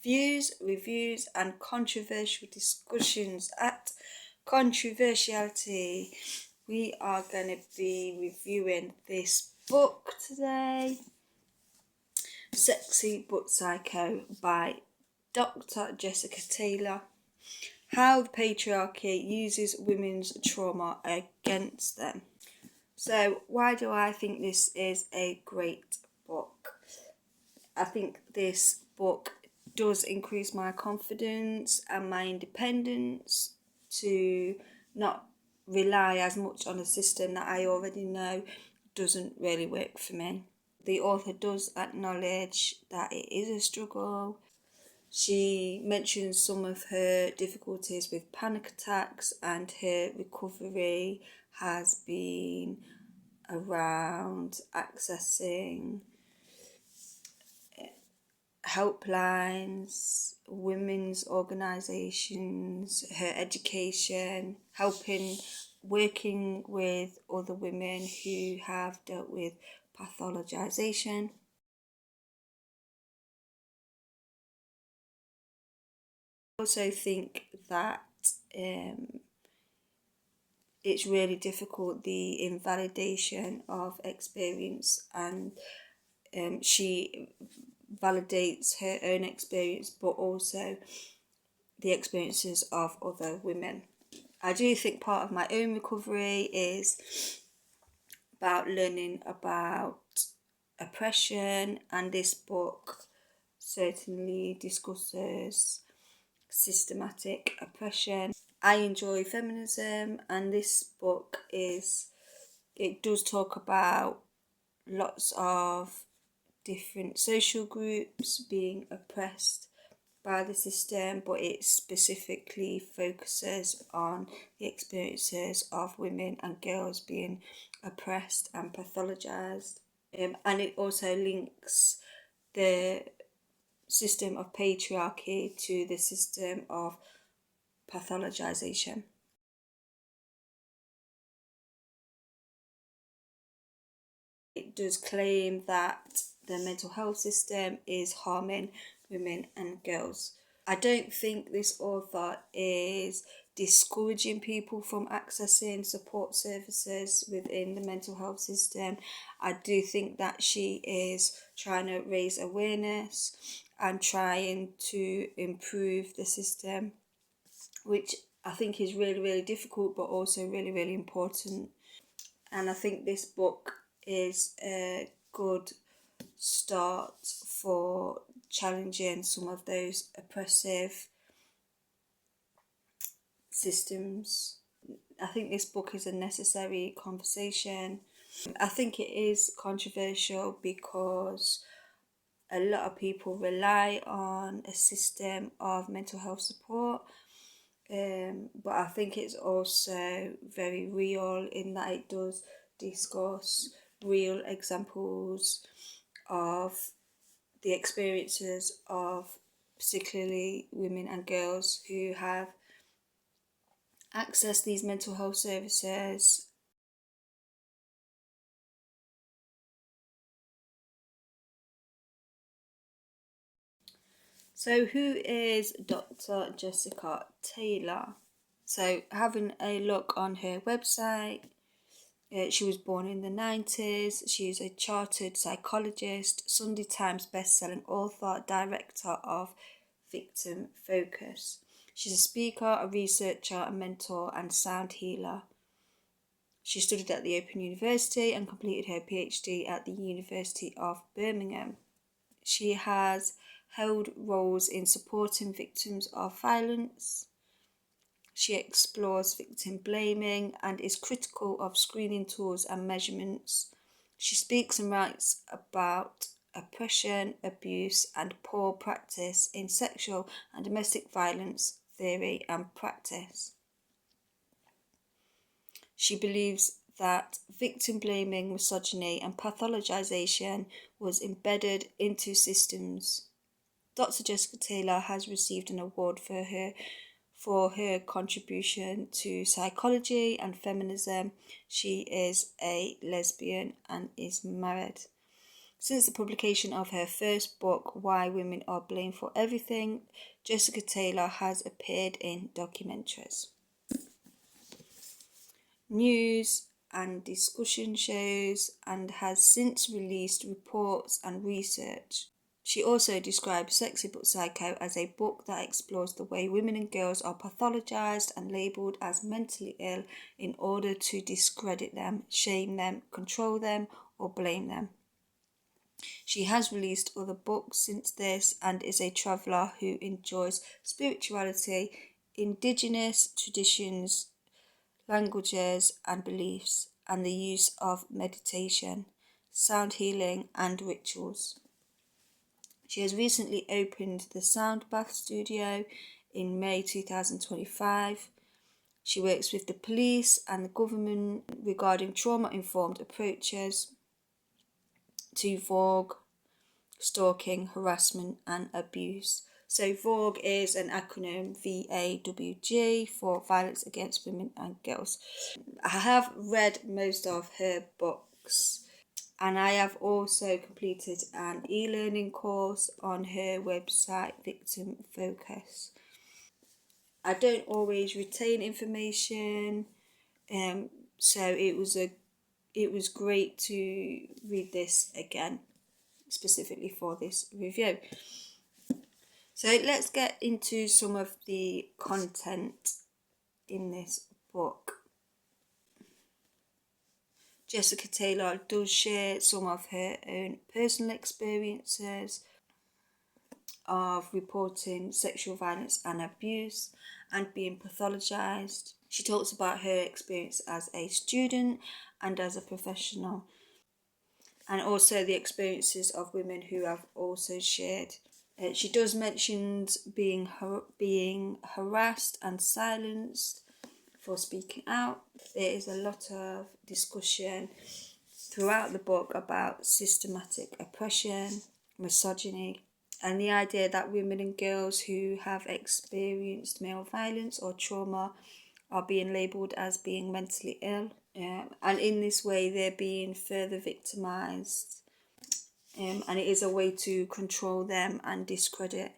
views, reviews, and controversial discussions. At Controversiality, we are going to be reviewing this book today, Sexy But Psycho by Dr. Jessica Taylor. How the patriarchy uses women's trauma against them. So, why do I think this is a great book? I think this book does increase my confidence and my independence to not rely as much on a system that I already know doesn't really work for me. The author does acknowledge that it is a struggle. She mentions some of her difficulties with panic attacks, and her recovery has been around accessing helplines, women's organisations, her education, working with other women who have dealt with pathologisation. I also think that it's really difficult, the invalidation of experience, and she validates her own experience but also the experiences of other women. I do think part of my own recovery is about learning about oppression, and this book certainly discusses systematic oppression. I enjoy feminism, and this book does talk about lots of different social groups being oppressed by the system, but it specifically focuses on the experiences of women and girls being oppressed and pathologized. And it also links the system of patriarchy to the system of pathologization. It does claim that the mental health system is harming women and girls. I don't think this author is discouraging people from accessing support services within the mental health system. I do think that she is trying to raise awareness and trying to improve the system, which I think is really, really difficult, but also really, really important. And I think this book is a good start for challenging some of those oppressive systems. I think this book is a necessary conversation. I think it is controversial because a lot of people rely on a system of mental health support, but I think it's also very real in that it does discuss real examples of the experiences of particularly women and girls who have accessed these mental health services. So, who is Dr. Jessica Taylor? So, having a look on her website, she was born in the 90s. She is a chartered psychologist, Sunday Times best-selling author, director of Victim Focus. She's a speaker, a researcher, a mentor, and sound healer. She studied at the Open University and completed her PhD at the University of Birmingham. She has held roles in supporting victims of violence. She explores victim blaming and is critical of screening tools and measurements. She speaks and writes about oppression, abuse, and poor practice in sexual and domestic violence theory and practice. She believes that victim blaming, misogyny, and pathologization was embedded into systems. Dr. Jessica Taylor has received an award for her contribution to psychology and feminism. She is a lesbian and is married. Since the publication of her first book, Why Women Are Blamed for Everything, Jessica Taylor has appeared in documentaries, news and discussion shows, and has since released reports and research. She also described Sexy But Psycho as a book that explores the way women and girls are pathologized and labelled as mentally ill in order to discredit them, shame them, control them, or blame them. She has released other books since this and is a traveller who enjoys spirituality, indigenous traditions, languages and beliefs, and the use of meditation, sound healing, and rituals. She has recently opened the Sound Bath Studio in May 2025. She works with the police and the government regarding trauma-informed approaches to VAWG, stalking, harassment and abuse. So VAWG is an acronym, VAWG, for Violence Against Women and Girls. I have read most of her books, and I have also completed an e-learning course on her website, Victim Focus. I don't always retain information, so it was great to read this again, specifically for this review. So let's get into some of the content in this book. Jessica Taylor does share some of her own personal experiences of reporting sexual violence and abuse and being pathologized. She talks about her experience as a student and as a professional, and also the experiences of women who have also shared. She does mention being harassed and silenced for speaking out. There is a lot of discussion throughout the book about systematic oppression, misogyny, and the idea that women and girls who have experienced male violence or trauma are being labelled as being mentally ill. And in this way, they're being further victimised. And it is a way to control them and discredit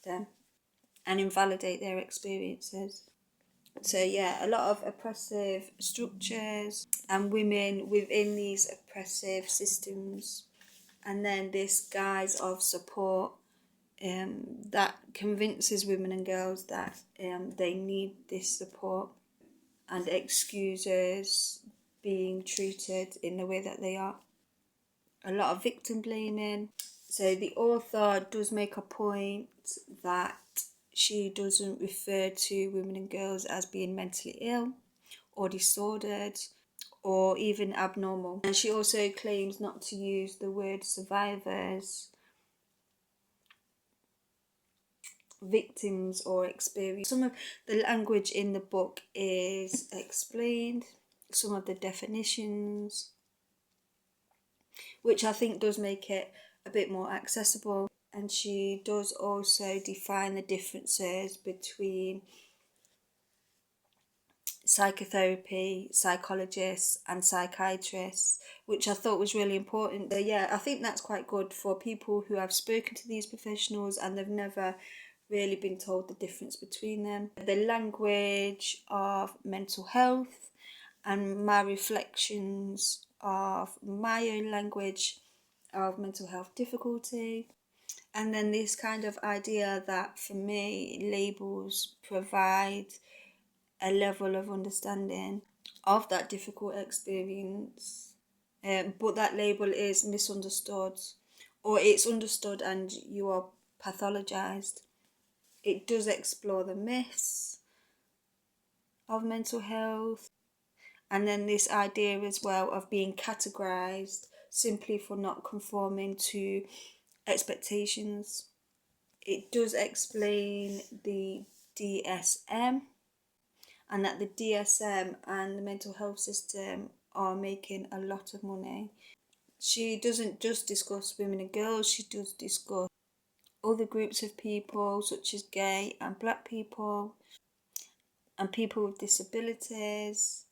them and invalidate their experiences. So yeah, a lot of oppressive structures and women within these oppressive systems, and then this guise of support that convinces women and girls that they need this support and excuses being treated in the way that they are. A lot of victim blaming. So the author does make a point that she doesn't refer to women and girls as being mentally ill or disordered or even abnormal. And she also claims not to use the word survivors, victims or experience. Some of the language in the book is explained, some of the definitions, which I think does make it a bit more accessible. And she does also define the differences between psychotherapy, psychologists and psychiatrists, which I thought was really important. So yeah, I think that's quite good for people who have spoken to these professionals and they've never really been told the difference between them. The language of mental health and my reflections of my own language of mental health difficulty. And then this kind of idea that for me labels provide a level of understanding of that difficult experience, but that label is misunderstood, or it's understood and you are pathologized. It does explore the myths of mental health, and then this idea as well of being categorized simply for not conforming to expectations. It does explain the DSM, and that the DSM and the mental health system are making a lot of money. She doesn't just discuss women and girls, she does discuss other groups of people such as gay and black people and people with disabilities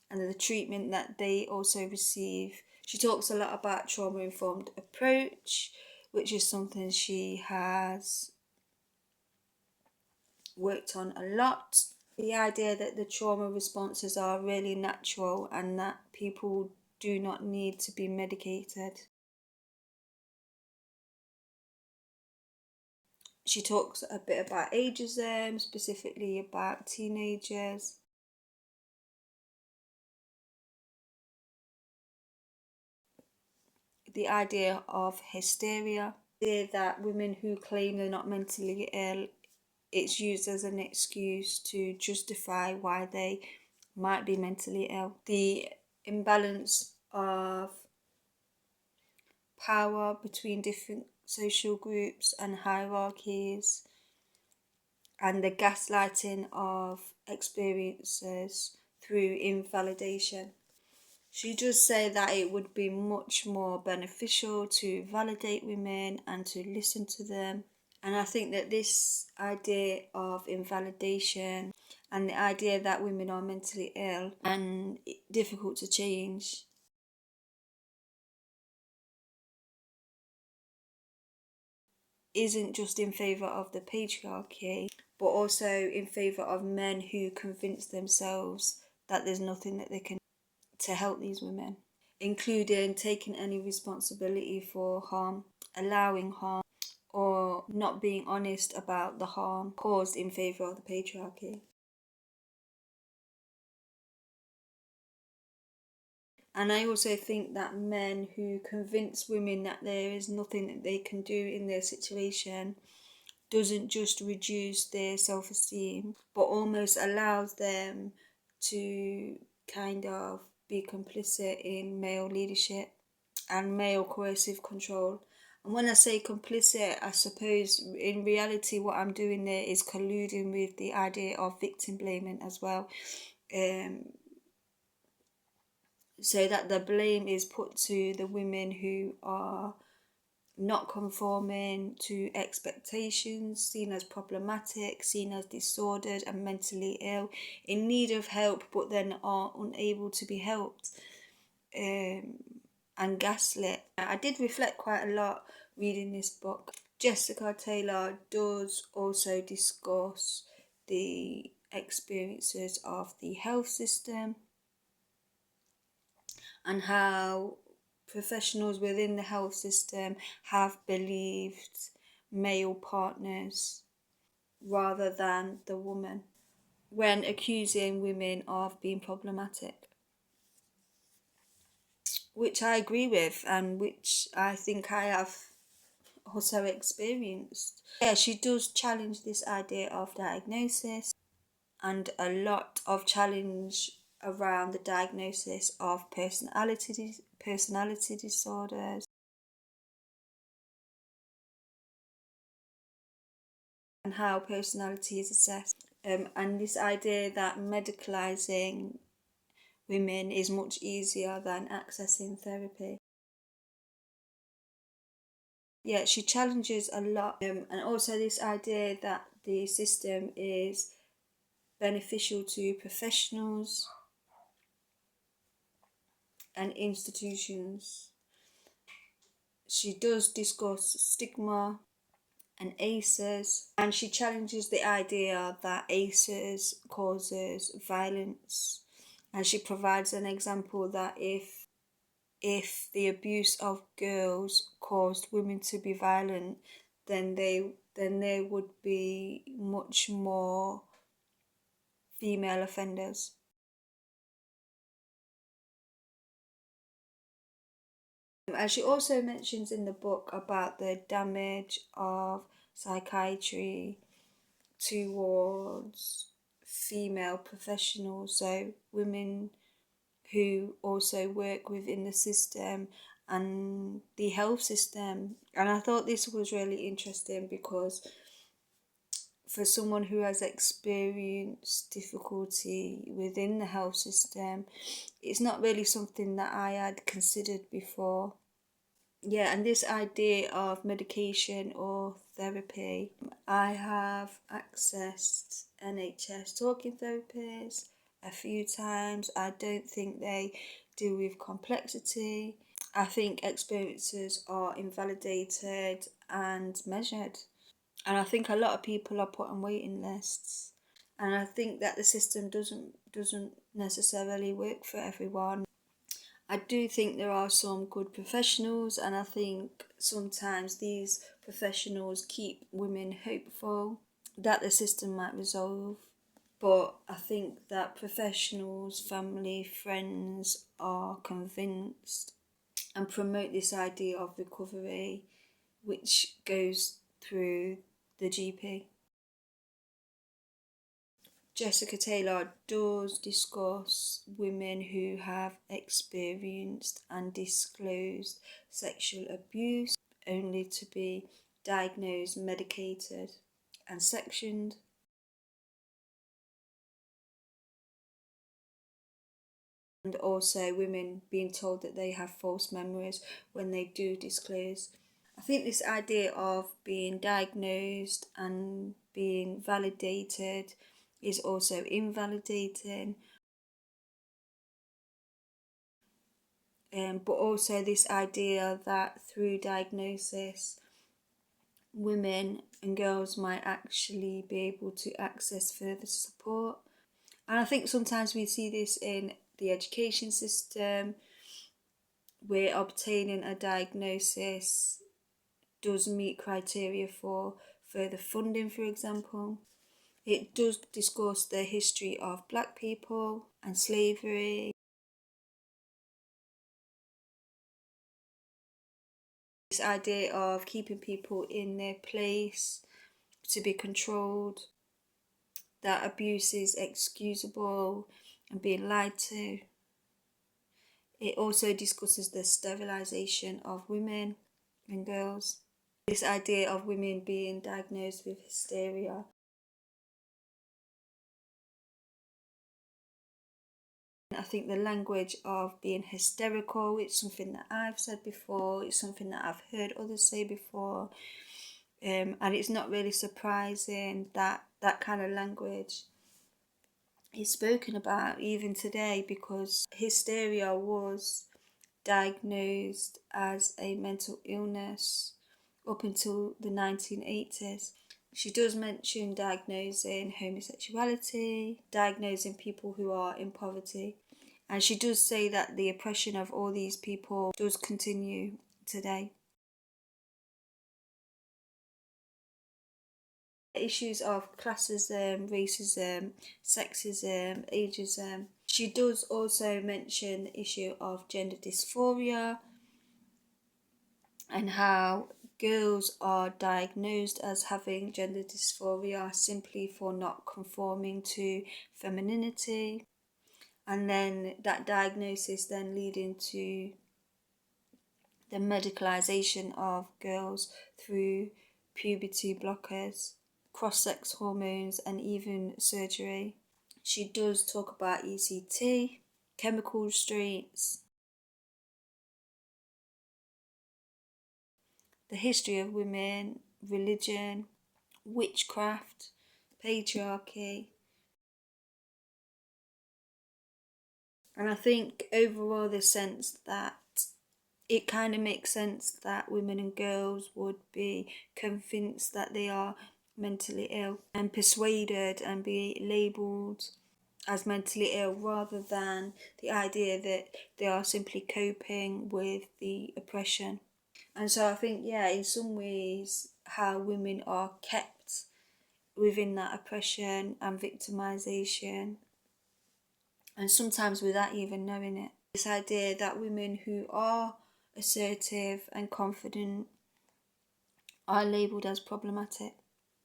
and the treatment that they also receive. She talks a lot about trauma-informed approach, which is something she has worked on a lot. The idea that the trauma responses are really natural and that people do not need to be medicated. She talks a bit about ageism, specifically about teenagers. The idea of hysteria, that women who claim they're not mentally ill, it's used as an excuse to justify why they might be mentally ill. The imbalance of power between different social groups and hierarchies, and the gaslighting of experiences through invalidation. She does say that it would be much more beneficial to validate women and to listen to them. And I think that this idea of invalidation and the idea that women are mentally ill and difficult to change isn't just in favour of the patriarchy, but also in favour of men who convince themselves that there's nothing that they can do to help these women, including taking any responsibility for harm, allowing harm, or not being honest about the harm caused in favour of the patriarchy. And I also think that men who convince women that there is nothing that they can do in their situation doesn't just reduce their self-esteem, but almost allows them to kind of be complicit in male leadership and male coercive control. And when I say complicit, I suppose in reality what I'm doing there is colluding with the idea of victim blaming as well. So that the blame is put to the women who are not conforming to expectations, seen as problematic, seen as disordered and mentally ill, in need of help, but then are unable to be helped, and gaslit. I did reflect quite a lot reading this book. Jessica Taylor does also discuss the experiences of the health system and how professionals within the health system have believed male partners rather than the woman when accusing women of being problematic, which I agree with and which I think I have also experienced. Yeah, she does challenge this idea of diagnosis and a lot of challenge around the diagnosis of personality disorders and how personality is assessed. And this idea that medicalizing women is much easier than accessing therapy. Yeah, she challenges a lot, and also this idea that the system is beneficial to professionals and institutions. She does discuss stigma and ACEs, and she challenges the idea that ACEs causes violence, and she provides an example that if the abuse of girls caused women to be violent, then there would be much more female offenders. And she also mentions in the book about the damage of psychiatry towards female professionals, so women who also work within the system and the health system. And I thought this was really interesting because for someone who has experienced difficulty within the health system, it's not really something that I had considered before. Yeah, and this idea of medication or therapy, I have accessed NHS talking therapies a few times. I don't think they deal with complexity. I think experiences are invalidated and measured. And I think a lot of people are put on waiting lists. And I think that the system doesn't necessarily work for everyone. I do think there are some good professionals, and I think sometimes these professionals keep women hopeful that the system might resolve. But I think that professionals, family, friends are convinced and promote this idea of recovery, which goes through the GP. Jessica Taylor does discuss women who have experienced and disclosed sexual abuse only to be diagnosed, medicated, and sectioned. And also women being told that they have false memories when they do disclose. I think this idea of being diagnosed and being validated is also invalidating. But also this idea that through diagnosis, women and girls might actually be able to access further support. And I think sometimes we see this in the education system, where obtaining a diagnosis does meet criteria for further funding, for example. It does discuss the history of black people and slavery. This idea of keeping people in their place to be controlled, that abuse is excusable and being lied to. It also discusses the sterilisation of women and girls. This idea of women being diagnosed with hysteria. I think the language of being hysterical, it's something that I've said before, it's something that I've heard others say before, and it's not really surprising that that kind of language is spoken about even today, because hysteria was diagnosed as a mental illness up until the 1980s. She does mention diagnosing homosexuality, diagnosing people who are in poverty, and she does say that the oppression of all these people does continue today. Issues of classism, racism, sexism, ageism. She does also mention the issue of gender dysphoria and how girls are diagnosed as having gender dysphoria simply for not conforming to femininity, and then that diagnosis then leading to the medicalization of girls through puberty blockers, cross-sex hormones, and even surgery. She does talk about ECT, chemical restraints, the history of women, religion, witchcraft, patriarchy. And I think overall the sense that it kind of makes sense that women and girls would be convinced that they are mentally ill and persuaded and be labelled as mentally ill, rather than the idea that they are simply coping with the oppression. And so I think, yeah, in some ways, how women are kept within that oppression and victimization, and sometimes without even knowing it. This idea that women who are assertive and confident are labelled as problematic.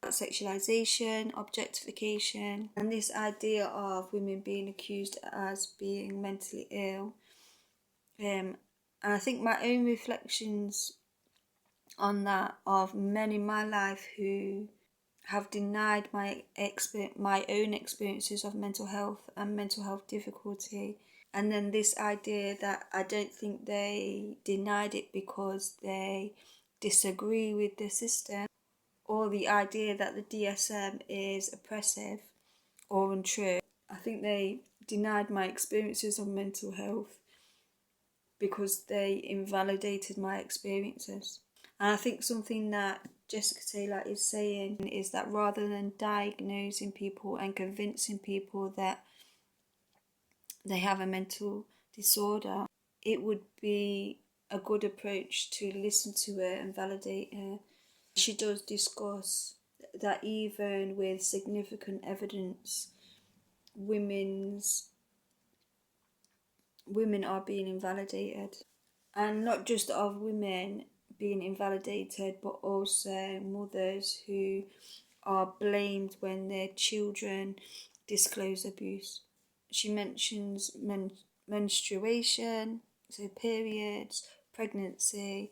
Sexualization, objectification, and this idea of women being accused as being mentally ill. And I think my own reflections on that of men in my life who have denied my own experiences of mental health and mental health difficulty. And then this idea that I don't think they denied it because they disagree with the system, or the idea that the DSM is oppressive or untrue. I think they denied my experiences of mental health because they invalidated my experiences. And I think something that Jessica Taylor is saying is that rather than diagnosing people and convincing people that they have a mental disorder, it would be a good approach to listen to her and validate her. She does discuss that even with significant evidence, women are being invalidated. And not just of women being invalidated, but also mothers who are blamed when their children disclose abuse. She mentions menstruation, so periods, pregnancy,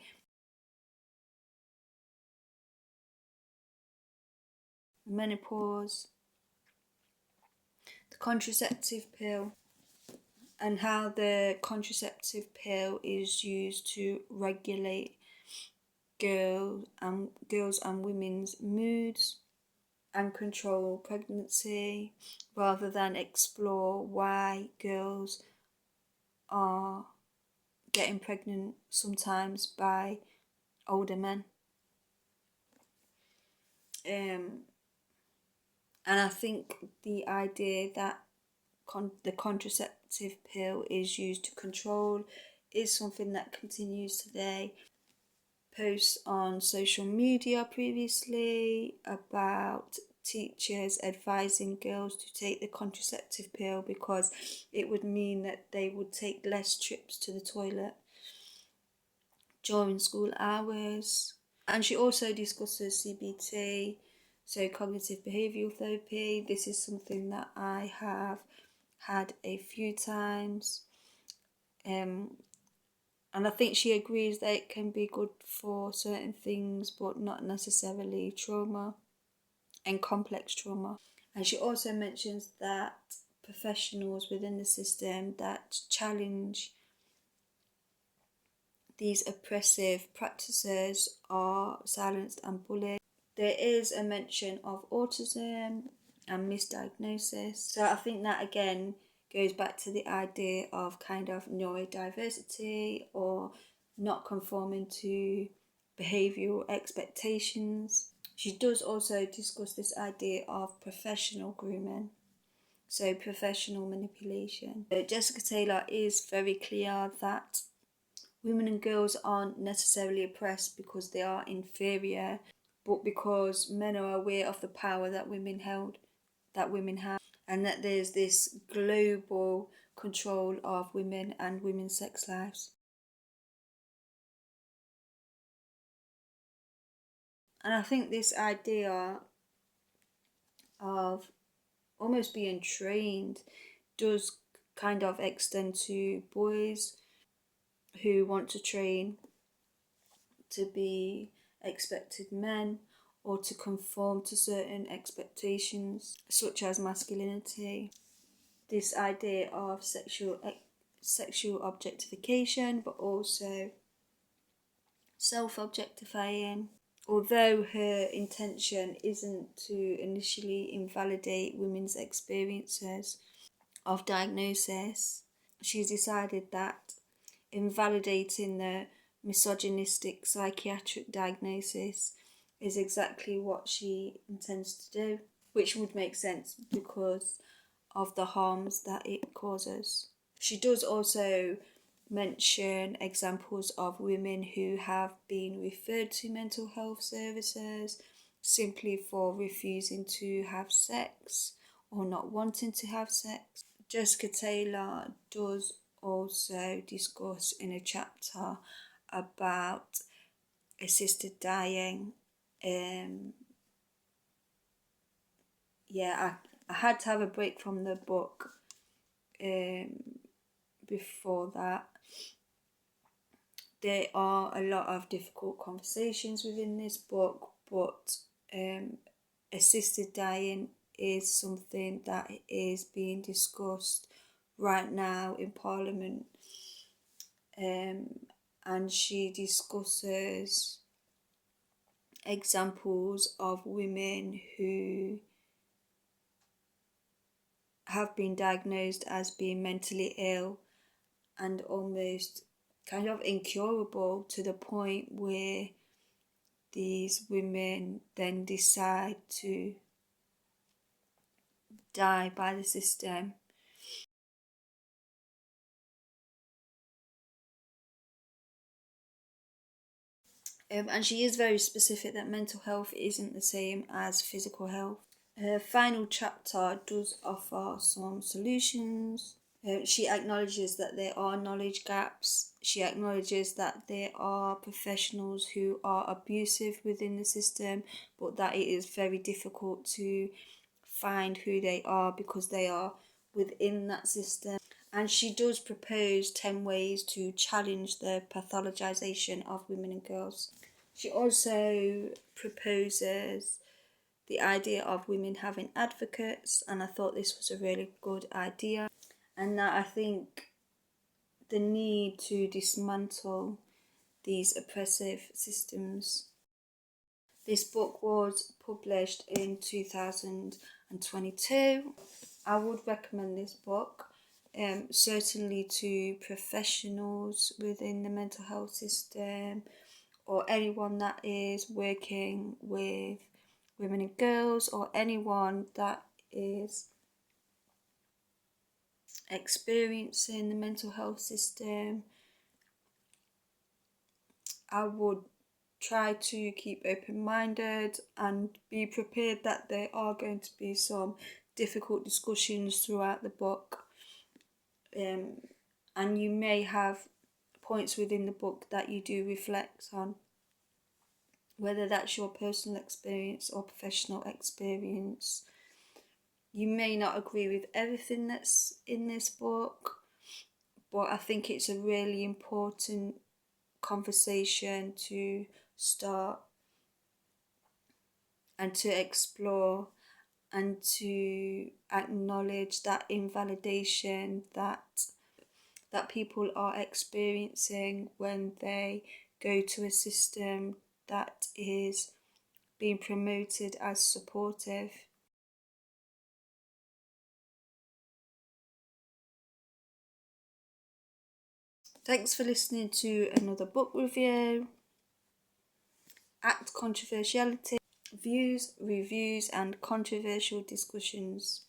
menopause, the contraceptive pill, and how the contraceptive pill is used to regulate girls and women's moods and control pregnancy, rather than explore why girls are getting pregnant sometimes by older men. And I think the idea that the contraceptive pill is used to control is something that continues today. Posts on social media previously about teachers advising girls to take the contraceptive pill because it would mean that they would take less trips to the toilet during school hours. And she also discusses CBT, so cognitive behavioural therapy. This is something that I have had a few times. And I think she agrees that it can be good for certain things, but not necessarily trauma and complex trauma. And she also mentions that professionals within the system that challenge these oppressive practices are silenced and bullied. There is a mention of autism and misdiagnosis. So I think that again goes back to the idea of kind of neurodiversity or not conforming to behavioural expectations. She does also discuss this idea of professional grooming, so professional manipulation. Jessica Taylor is very clear that women and girls aren't necessarily oppressed because they are inferior, but because men are aware of the power that women have, and that there's this global control of women and women's sex lives. And I think this idea of almost being trained does kind of extend to boys who want to train to be expected men or to conform to certain expectations such as masculinity. This idea of sexual objectification, but also self-objectifying. Although her intention isn't to initially invalidate women's experiences of diagnosis, she's decided that invalidating the misogynistic psychiatric diagnosis is exactly what she intends to do, which would make sense because of the harms that it causes. She does also mention examples of women who have been referred to mental health services simply for refusing to have sex or not wanting to have sex. Jessica Taylor does also discuss in a chapter about assisted dying. I had to have a break from the book before that. There are a lot of difficult conversations within this book, but assisted dying is something that is being discussed right now in Parliament. And she discusses examples of women who have been diagnosed as being mentally ill and almost kind of incurable, to the point where these women then decide to die by the system. And she is very specific that mental health isn't the same as physical health. Her final chapter does offer some solutions. She acknowledges that there are knowledge gaps. She acknowledges that there are professionals who are abusive within the system, but that it is very difficult to find who they are because they are within that system. And she does propose 10 ways to challenge the pathologization of women and girls. She also proposes the idea of women having advocates, and I thought this was a really good idea, and that I think the need to dismantle these oppressive systems. This book was published in 2022. I would recommend this book, certainly to professionals within the mental health system, or anyone that is working with women and girls, or anyone that is experiencing the mental health system. I would try to keep open-minded and be prepared that there are going to be some difficult discussions throughout the book, and you may have points within the book that you do reflect on, whether that's your personal experience or professional experience. You may not agree with everything that's in this book, but I think it's a really important conversation to start and to explore, and to acknowledge that invalidation that people are experiencing when they go to a system that is being promoted as supportive. Thanks for listening to another book review. Act controversiality, views, reviews, and controversial discussions.